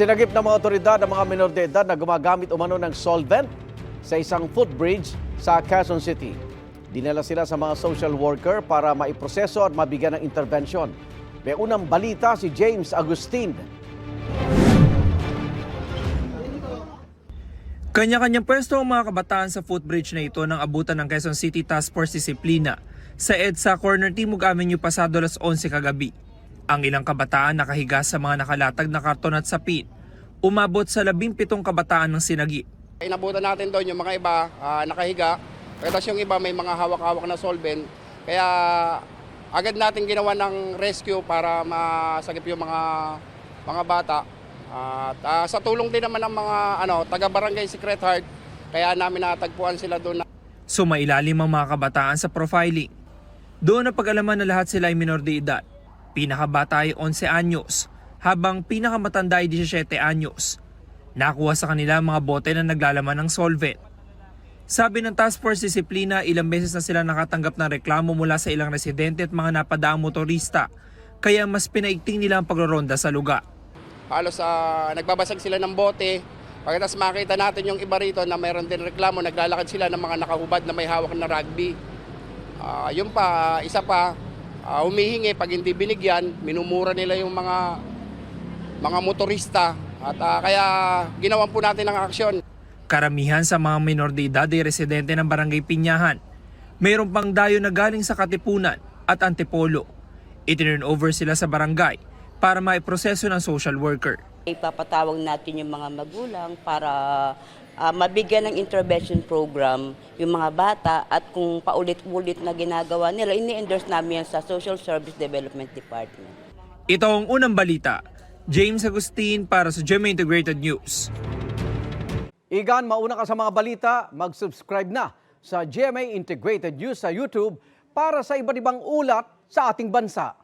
Isinagip ng mga otoridad ang mga menor de edad na gumagamit umano ng solvent sa isang footbridge sa Quezon City. Dinala sila sa mga social worker para maiproseso at mabigyan ng intervention. May unang balita si James Agustin. Kanya-kanyang pwesto ang mga kabataan sa footbridge na ito nang abutan ng Quezon City Task Force Disiplina sa EDSA Corner Timog Avenue pasado alas 11 kagabi. Ang ilang kabataan nakahiga sa mga nakalatag na karton at sapin. Umabot sa 17 kabataan ng sinagi. Inabutan natin doon yung mga iba nakahiga, tapos yung iba may mga hawak-hawak na solvent. Kaya agad natin ginawa ng rescue para masagip yung mga bata. At sa tulong din naman ng mga taga-barangay Secret Heart, kaya namin natagpuan sila doon. Sumailalim ang mga kabataan sa profiling. Doon na pag-alaman na lahat sila ay minor de edad. Pinakabata ay 11 anyos, habang pinakamatanda ay 17 anyos. Nakuha sa kanila ang mga bote na naglalaman ng solvent. Sabi ng Task Force Disiplina, ilang beses na sila nakatanggap ng reklamo mula sa ilang residente at mga napadaang motorista, kaya mas pinaigting nila ang pagroronda sa lugar. Halos nagbabasag sila ng bote. Pagkatapos makita natin yung iba rito na mayroon din reklamo, naglalakad sila ng mga nakahubad na may hawak na rugby. Yun pa, isa pa, humihingi pag hindi binigyan, minumura nila yung mga motorista. At kaya ginawan po natin ang aksyon. Karamihan sa mga minor de edad ay residente ng Barangay Pinyahan. Mayroon pang dayo na galing sa Katipunan at Antipolo. I-turn over sila sa barangay para maiproseso ng social worker. Ipapatawag natin yung mga magulang para mabigyan ng intervention program yung mga bata, at kung paulit-ulit na ginagawa nila, ini-endorse namin yan sa Social Service Development Department. Ito ang unang balita. James Agustin para sa GMA Integrated News. Igan, mauna ka sa mga balita, mag-subscribe na sa GMA Integrated News sa YouTube para sa iba't ibang ulat sa ating bansa.